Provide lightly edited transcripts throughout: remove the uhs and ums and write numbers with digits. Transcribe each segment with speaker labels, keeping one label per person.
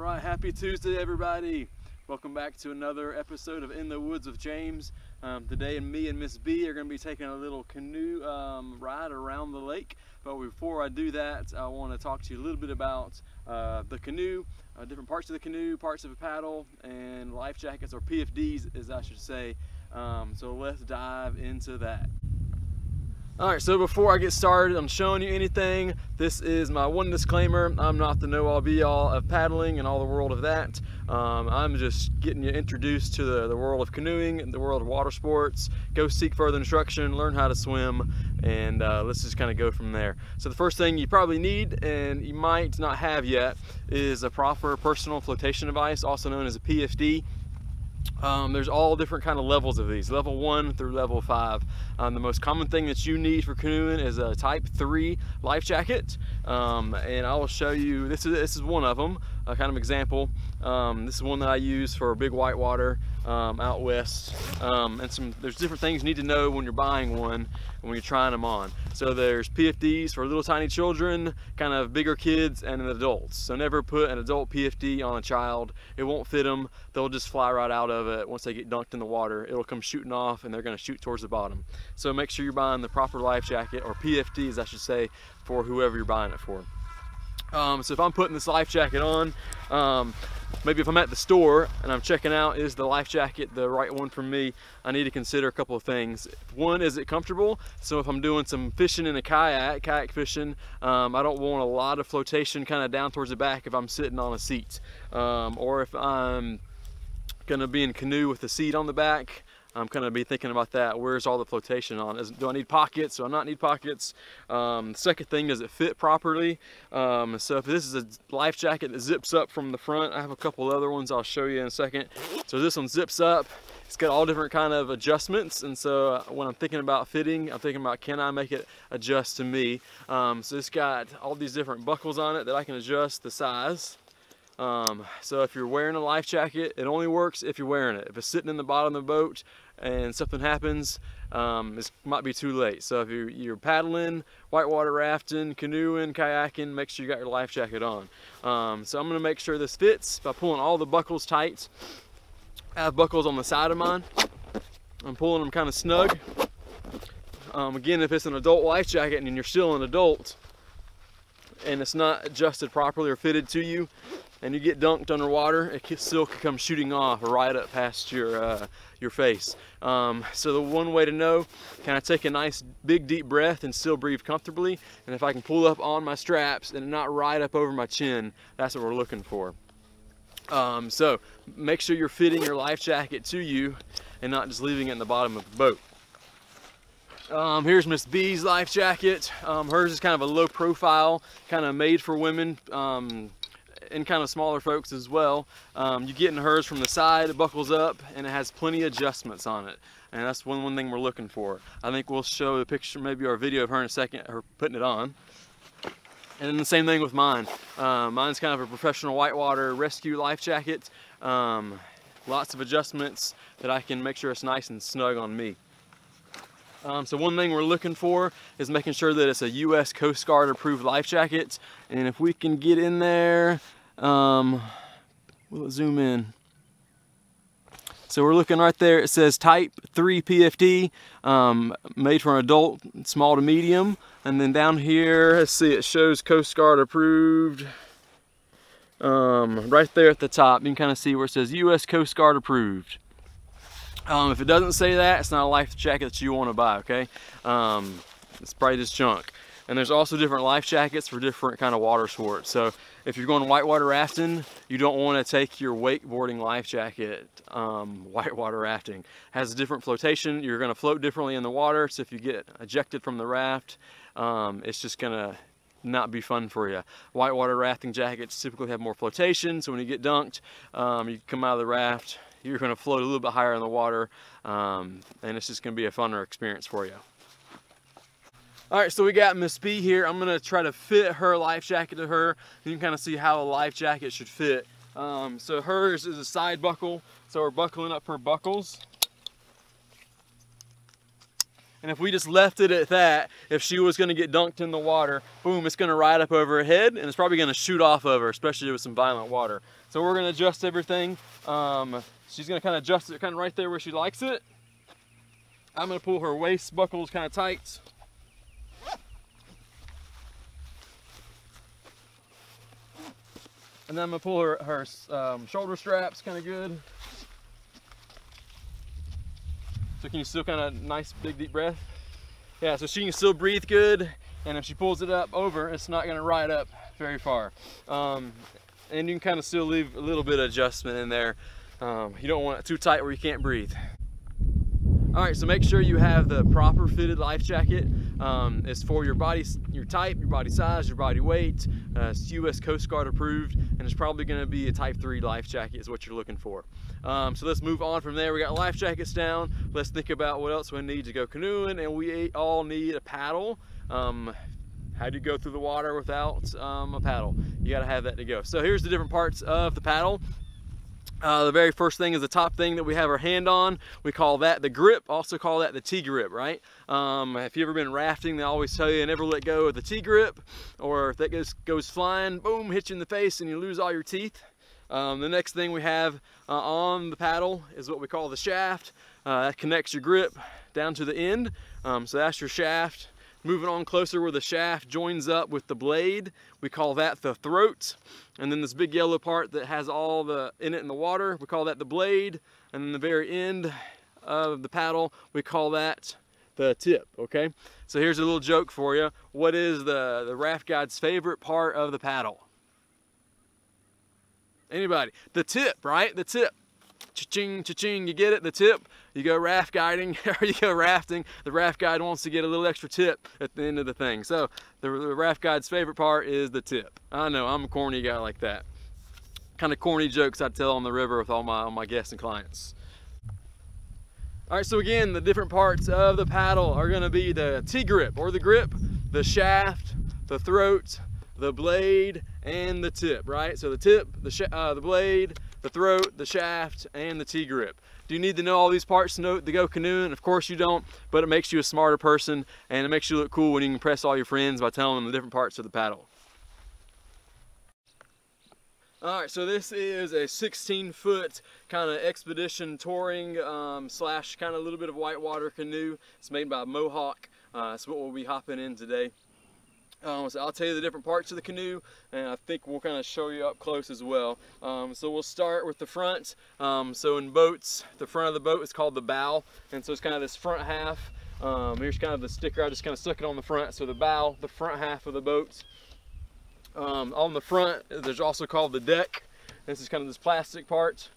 Speaker 1: Alright, happy Tuesday everybody. Welcome back to another episode of In the Woods with James. Today me and Miss B are going to be taking a little canoe ride around the lake. But before I do that, I want to talk to you a little bit about the canoe, different parts of the canoe, parts of a paddle, and life jackets, or PFDs as I should say. So let's dive into that. Alright, so before I get started on showing you anything, this is my one disclaimer. I'm not the know-all be-all of paddling and all the world of that. I'm just getting you introduced to the world of canoeing, the world of water sports. Go seek further instruction, learn how to swim, and let's just kind of go from there. So the first thing you probably need, and you might not have yet, is a proper personal flotation device, also known as a PFD. There's all different kind of levels of these, level 1 through level 5. The most common thing that you need for canoeing is a type 3 life jacket, and I will show you, this is one of them, a kind of example. This is one that I use for big whitewater out west, and there's different things you need to know when you're buying one and when you're trying them on. So there's PFDs for little tiny children, kind of bigger kids, and adults. So never put an adult PFD on a child. It won't fit them. They'll just fly right out of it. Once they get dunked in the water, it'll come shooting off and they're going to shoot towards the bottom. So make sure you're buying the proper life jacket, or PFDs I should say, for whoever you're buying it for. So if I'm putting this life jacket on, maybe if I'm at the store and I'm checking out, is the life jacket the right one for me, I need to consider a couple of things. One, is it comfortable? So if I'm doing some fishing in a kayak fishing, I don't want a lot of flotation kind of down towards the back if I'm sitting on a seat. Or if I'm gonna be in canoe with the seat on the back, I'm gonna be thinking about that. Where's all the flotation on? Do I need pockets? Do I not need pockets? The second thing, does it fit properly? So if this is a life jacket that zips up from the front, I have a couple other ones I'll show you in a second. So this one zips up. It's got all different kind of adjustments, and so when I'm thinking about fitting, I'm thinking about, can I make it adjust to me? So it's got all these different buckles on it that I can adjust the size. So if you're wearing a life jacket, it only works if you're wearing it. If it's sitting in the bottom of the boat and something happens, it might be too late. So if you're paddling, whitewater rafting, canoeing, kayaking, make sure you got your life jacket on. So I'm going to make sure this fits by pulling all the buckles tight. I have buckles on the side of mine. I'm pulling them kind of snug. Again, if it's an adult life jacket and you're still an adult and it's not adjusted properly or fitted to you, and you get dunked underwater, it still could come shooting off right up past your face. So the one way to know, can I take a nice big deep breath and still breathe comfortably? And if I can pull up on my straps and not right up over my chin, that's what we're looking for. So make sure you're fitting your life jacket to you and not just leaving it in the bottom of the boat. Here's Miss B's life jacket. Hers is kind of a low profile, kind of made for women, and kind of smaller folks as well. You get in hers from the side, it buckles up, and it has plenty of adjustments on it. And that's one thing we're looking for. I think we'll show the picture, maybe our video of her in a second, her putting it on. And then the same thing with mine. Mine's kind of a professional whitewater rescue life jacket. Lots of adjustments that I can make sure it's nice and snug on me. So one thing we're looking for is making sure that it's a U.S. Coast Guard approved life jacket. And if we can get in there, we'll zoom in. So we're looking right there, it says type 3 PFD, made for an adult, small to medium. And then down here, let's see, it shows Coast Guard approved. Right there at the top, you can kind of see where it says U.S. Coast Guard approved. If it doesn't say that, it's not a life jacket that you want to buy, okay? It's probably just junk. And there's also different life jackets for different kind of water sports. So if you're going whitewater rafting, you don't want to take your wakeboarding life jacket whitewater rafting. It has a different flotation. You're going to float differently in the water. So if you get ejected from the raft, it's just going to not be fun for you. Whitewater rafting jackets typically have more flotation. So when you get dunked, you come out of the raft, you're going to float a little bit higher in the water, and it's just going to be a funner experience for you. Alright, so we got Miss B here. I'm going to try to fit her life jacket to her. You can kind of see how a life jacket should fit. So hers is a side buckle, so we're buckling up her buckles. And if we just left it at that, if she was gonna get dunked in the water, boom, it's gonna ride up over her head and it's probably gonna shoot off of her, especially with some violent water. So we're gonna adjust everything. She's gonna kind of adjust it kind of right there where she likes it. I'm gonna pull her waist buckles kind of tight. And then I'm gonna pull her shoulder straps kind of good. So can you still kind of nice big deep breath? Yeah, so she can still breathe good, and if she pulls it up over, it's not gonna ride up very far. And you can kind of still leave a little bit of adjustment in there. You don't want it too tight where you can't breathe. All right, so make sure you have the proper fitted life jacket. It's for your body, your type, your body size, your body weight. It's US Coast Guard approved, and it's probably gonna be a type 3 life jacket is what you're looking for. So let's move on from there. We got life jackets down. Let's think about what else we need to go canoeing, and we all need a paddle. How do you go through the water without a paddle? You gotta have that to go. So here's the different parts of the paddle. The very first thing is the top thing that we have our hand on. We call that the grip, also call that the T-grip, right? If you've ever been rafting, they always tell you never let go of the T-grip, or if that goes flying, boom, hits you in the face and you lose all your teeth. The next thing we have on the paddle is what we call the shaft. That connects your grip down to the end. So that's your shaft. Moving on closer where the shaft joins up with the blade, we call that the throat. And then this big yellow part that has all in it in the water, we call that the blade. And then the very end of the paddle, we call that the tip, okay? So here's a little joke for you. What is the raft guide's favorite part of the paddle? Anybody? The tip, right? The tip. Cha-ching, cha-ching, you get it? The tip. You go raft guiding or you go rafting, the raft guide wants to get a little extra tip at the end of the thing. So the raft guide's favorite part is the tip. I know, I'm a corny guy like that. Kind of corny jokes I tell on the river with all my guests and clients. All right, so again, the different parts of the paddle are gonna be the T-grip or the grip, the shaft, the throat, the blade, and the tip, right? So the tip, the blade, the throat, the shaft, and the T-grip. Do you need to know all these parts to go canoeing? Of course you don't, but it makes you a smarter person, and it makes you look cool when you can impress all your friends by telling them the different parts of the paddle. All right, so this is a 16-foot kind of expedition touring slash kind of a little bit of whitewater canoe. It's made by Mohawk. That's what we'll be hopping in today. So I'll tell you the different parts of the canoe, and I think we'll kind of show you up close as well. So we'll start with the front. So in boats, the front of the boat is called the bow, and so it's kind of this front half. Here's kind of the sticker. I just kind of stuck it on the front. So the bow, the front half of the boat. On the front, there's also called the deck. This is kind of this plastic part.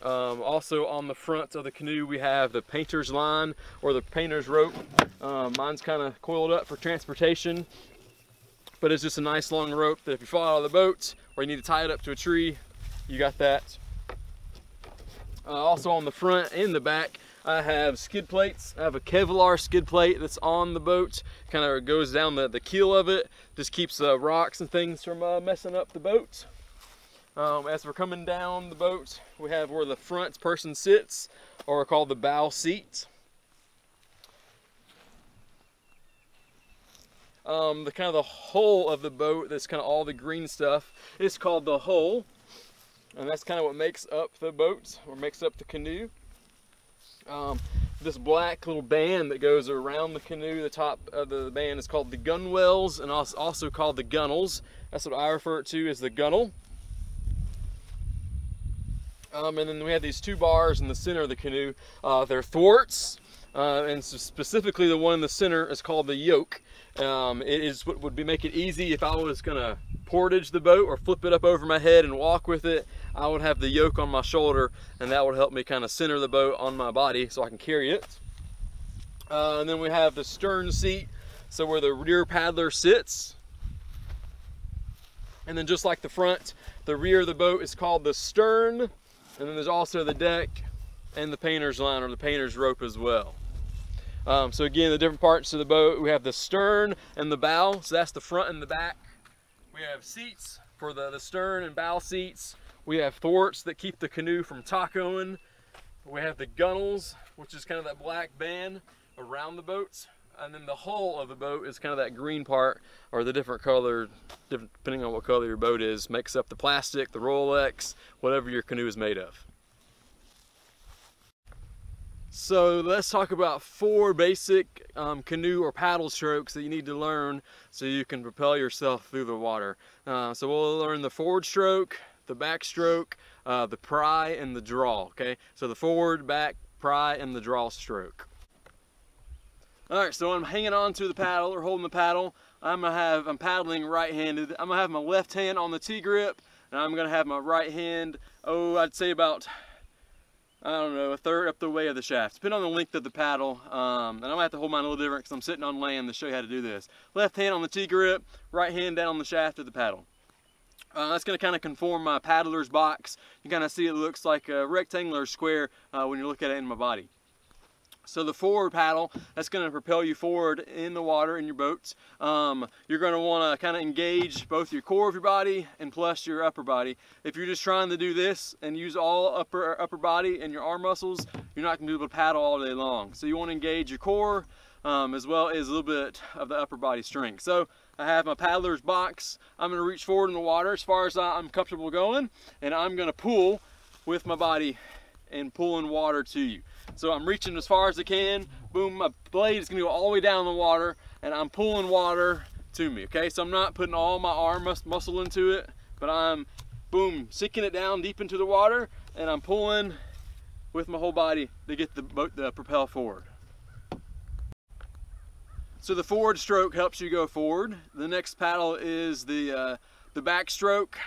Speaker 1: Also on the front of the canoe we have the painter's line or the painter's rope. Mine's kind of coiled up for transportation, but it's just a nice long rope that if you fall out of the boat or you need to tie it up to a tree, you got that. Also on the front and the back I have skid plates. I have a Kevlar skid plate that's on the boat, kind of goes down the keel of it, just keeps rocks and things from messing up the boat. As we're coming down the boat, we have where the front person sits, or called the bow seat. The kind of the hull of the boat, that's kind of all the green stuff, is called the hull, and that's kind of what makes up the boat, or makes up the canoe. This black little band that goes around the canoe, the top of the band, is called the gunwales, and also called the gunnels. That's what I refer to as the gunnel. And then we have these two bars in the center of the canoe. They're thwarts, and so specifically the one in the center is called the yoke. It is what would make it easy if I was gonna portage the boat or flip it up over my head and walk with it. I would have the yoke on my shoulder, and that would help me kind of center the boat on my body so I can carry it. And then we have the stern seat, so where the rear paddler sits. And then just like the front, the rear of the boat is called the stern. And then there's also the deck and the painter's line, or the painter's rope as well. So again, the different parts of the boat, we have the stern and the bow, so that's the front and the back. We have seats for the stern and bow seats. We have thwarts that keep the canoe from tacoing. We have the gunnels, which is kind of that black band. around the boats, and then the hull of the boat is kind of that green part, or the different color, depending on what color your boat is, makes up the plastic, the Rolex, whatever your canoe is made of. So let's talk about 4 basic canoe or paddle strokes that you need to learn so you can propel yourself through the water. So we'll learn the forward stroke, the back stroke, the pry, and the draw, okay? So the forward, back, pry, and the draw stroke. All right, so I'm hanging on to the paddle or holding the paddle. I'm paddling right-handed. I'm gonna have my left hand on the T-grip, and I'm gonna have my right hand, I'd say about, I don't know, a third up the way of the shaft, depending on the length of the paddle. And I'm gonna have to hold mine a little different because I'm sitting on land to show you how to do this. Left hand on the T-grip, right hand down on the shaft of the paddle. That's going to kind of conform my paddler's box. You kind of see it looks like a rectangular square when you look at it in my body. So the forward paddle, that's going to propel you forward in the water in your boats. You're going to want to kind of engage both your core of your body and plus your upper body. If you're just trying to do this and use all upper body and your arm muscles, you're not going to be able to paddle all day long. So you want to engage your core as well as a little bit of the upper body strength. So I have my paddler's box. I'm going to reach forward in the water as far as I'm comfortable going, and I'm going to pull with my body and pulling water to you. So I'm reaching as far as I can. Boom, my blade is going to go all the way down the water, and I'm pulling water to me, okay? So I'm not putting all my arm muscle into it, but I'm, boom, sinking it down deep into the water, and I'm pulling with my whole body to get the boat to propel forward. So the forward stroke helps you go forward. The next paddle is the back stroke.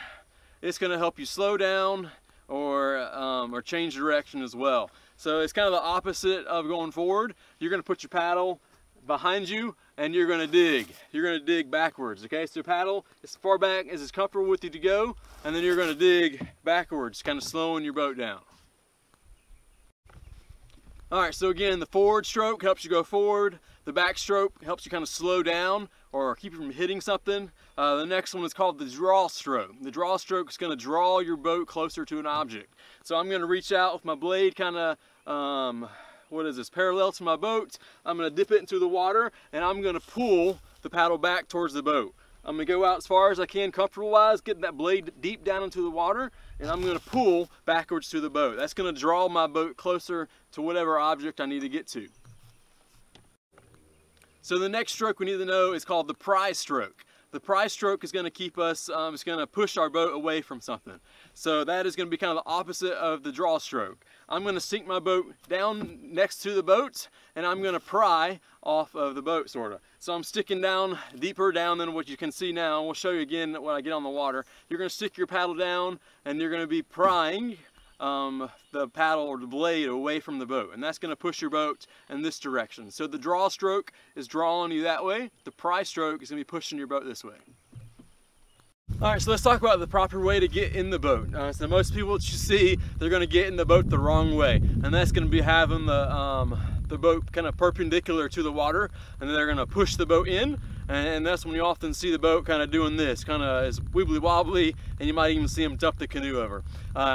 Speaker 1: It's going to help you slow down or change direction as well. So it's kind of the opposite of going forward. You're going to put your paddle behind you and you're going to dig. You're going to dig backwards, okay? So paddle as far back as it's comfortable with you to go, and then you're going to dig backwards, kind of slowing your boat down. All right, so again, the forward stroke helps you go forward. The back stroke helps you kind of slow down or keep you from hitting something. The next one is called the draw stroke. The draw stroke is going to draw your boat closer to an object. So I'm going to reach out with my blade kind of, parallel to my boat. I'm going to dip it into the water, and I'm going to pull the paddle back towards the boat. I'm going to go out as far as I can comfortable-wise, getting that blade deep down into the water, and I'm going to pull backwards to the boat. That's going to draw my boat closer to whatever object I need to get to. So the next stroke we need to know is called the pry stroke. The pry stroke is going to keep us, it's going to push our boat away from something. So that is going to be kind of the opposite of the draw stroke. I'm going to sink my boat down next to the boat, and I'm going to pry off of the boat, sort of. So I'm sticking down, deeper down than what you can see now. We'll show you again when I get on the water. You're going to stick your paddle down, and you're going to be prying the paddle or the blade away from the boat, and that's going to push your boat in this direction. So the draw stroke is drawing you that way. The pry stroke is going to be pushing your boat this way. All right, so let's talk about the proper way to get in the boat. So most people that you see, they're going to get in the boat the wrong way, and that's going to be having the boat kind of perpendicular to the water, and then they're going to push the boat in, and that's when you often see the boat kind of doing this, kind of is wibbly wobbly, and you might even see them dump the canoe over.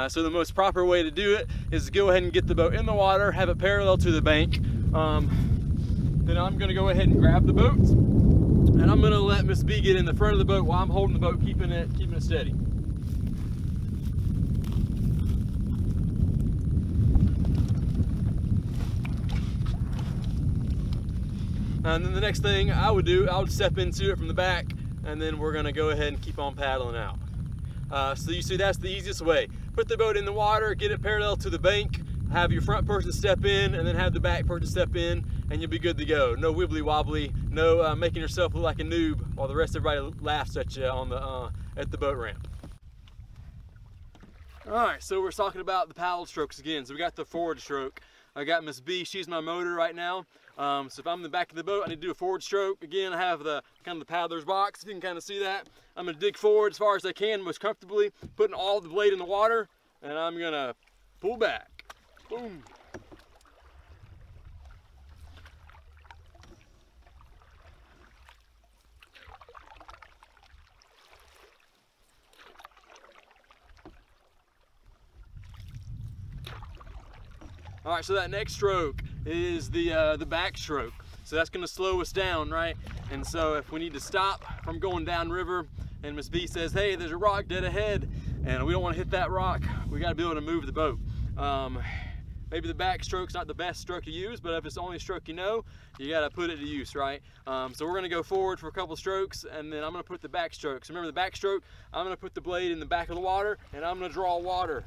Speaker 1: So the most proper way to do it is to go ahead and get the boat in the water, have it parallel to the bank. Then I'm going to go ahead and grab the boat, and I'm going to let Miss B get in the front of the boat while I'm holding the boat, keeping it steady. And then the next thing I would do, I would step into it from the back, and then we're going to go ahead and keep on paddling out. So you see, that's the easiest way. Put the boat in the water, get it parallel to the bank, have your front person step in, and then have the back person step in, and you'll be good to go. No wibbly wobbly, no making yourself look like a noob while the rest of everybody laughs at you on at the boat ramp. All right, so we're talking about the paddle strokes again. So we got the forward stroke. I got Miss B, she's my motor right now. So if I'm in the back of the boat, I need to do a forward stroke. Again, I have the kind of the paddler's box, if you can kind of see that. I'm gonna dig forward as far as I can, most comfortably, putting all the blade in the water, and I'm gonna pull back. Boom. All right, so that next stroke is the backstroke. So that's gonna slow us down, right? And so if we need to stop from going downriver and Miss B says, hey, there's a rock dead ahead, and we don't wanna hit that rock, we gotta be able to move the boat. Maybe the backstroke's not the best stroke to use, but if it's the only stroke you know, you gotta put it to use, right? So we're gonna go forward for a couple strokes, and then I'm gonna put the backstroke. So remember the backstroke, I'm gonna put the blade in the back of the water, and I'm gonna draw water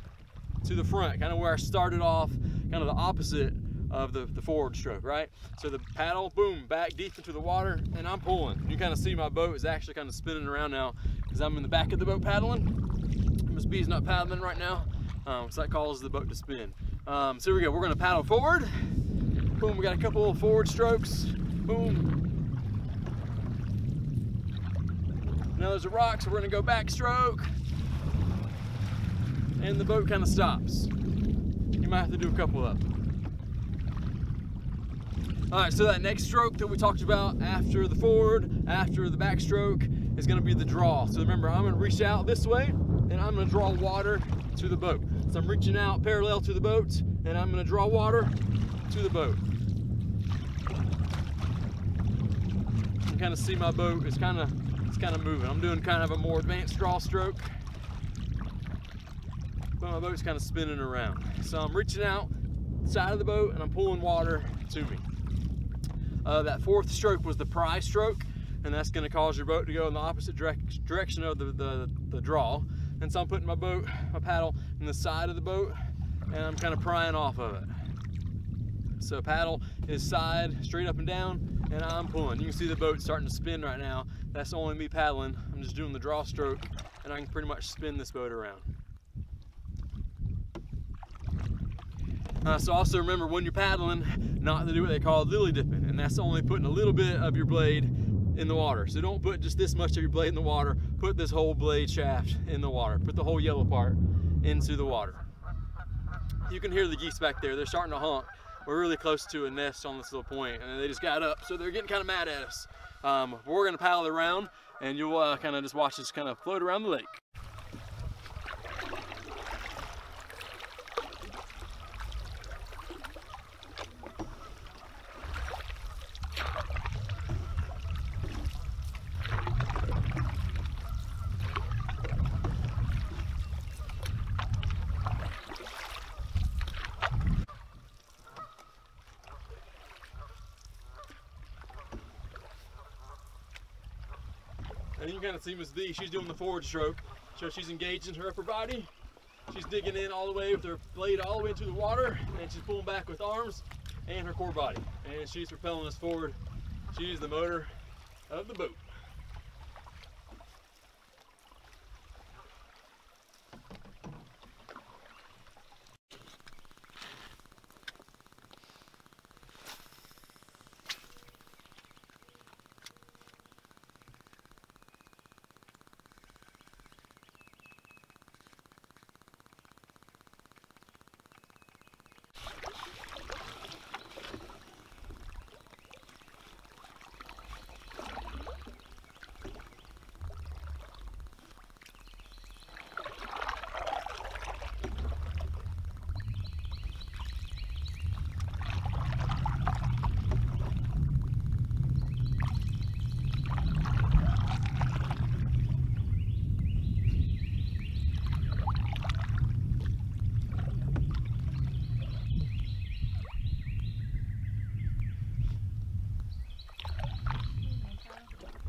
Speaker 1: to the front, kind of where I started off, kind of the opposite of the forward stroke, right? So the paddle, boom, back deep into the water, and I'm pulling. You kind of see my boat is actually kind of spinning around now because I'm in the back of the boat paddling. Miss B's not paddling right now, so that causes the boat to spin. So here we go, we're gonna paddle forward. Boom, we got a couple of forward strokes. Boom. Now there's a rock, so we're gonna go backstroke. And the boat kind of stops. You might have to do a couple of them. All right, so that next stroke that we talked about after the forward, after the backstroke, is gonna be the draw. So remember, I'm gonna reach out this way, and I'm gonna draw water to the boat. So I'm reaching out parallel to the boat, and I'm gonna draw water to the boat. You can kind of see my boat is kind of moving. I'm doing kind of a more advanced draw stroke, but my boat's kind of spinning around. So I'm reaching out the side of the boat, and I'm pulling water to me. That fourth stroke was the pry stroke, and that's going to cause your boat to go in the opposite direction of the draw. And so I'm putting my paddle in the side of the boat, and I'm kind of prying off of it. So paddle is side, straight up and down, and I'm pulling. You can see the boat starting to spin right now. That's only me paddling. I'm just doing the draw stroke, and I can pretty much spin this boat around. So also remember, when you're paddling, not to do what they call lily dipping, and that's only putting a little bit of your blade in the water. So don't put just this much of your blade in the water, put this whole blade shaft in the water. Put the whole yellow part into the water. You can hear the geese back there, they're starting to honk. We're really close to a nest on this little point, and they just got up, so they're getting kind of mad at us. We're gonna paddle around, and you'll kind of just watch us kind of float around the lake. And you can kind of see Miss B, she's doing the forward stroke. So she's engaging her upper body. She's digging in all the way with her blade all the way into the water, and she's pulling back with arms and her core body. And she's propelling us forward. She's the motor of the boat.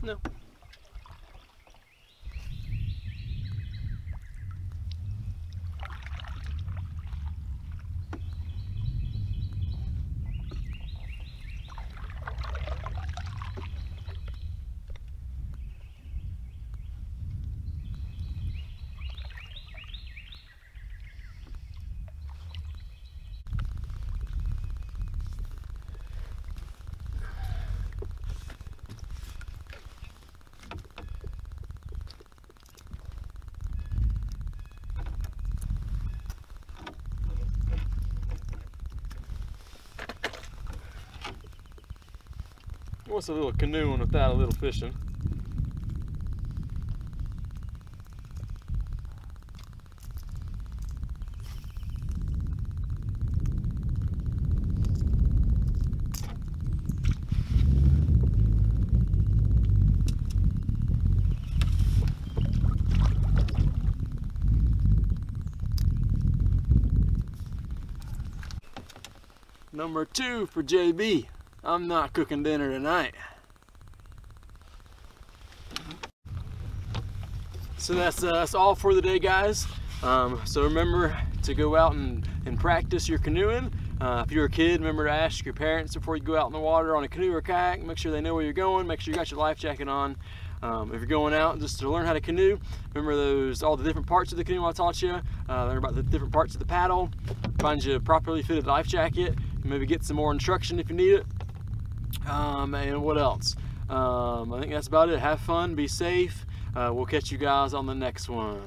Speaker 1: No. What's a little canoeing without a little fishing? Number 2 for JB. I'm not cooking dinner tonight. So that's all for the day, guys. So remember to go out and practice your canoeing. If you're a kid, remember to ask your parents before you go out in the water on a canoe or kayak. Make sure they know where you're going. Make sure you got your life jacket on. If you're going out just to learn how to canoe, remember all the different parts of the canoe I taught you. Learn about the different parts of the paddle. Find you a properly fitted life jacket. Maybe get some more instruction if you need it. And what else? I think that's about it. Have fun, be safe. We'll catch you guys on the next one.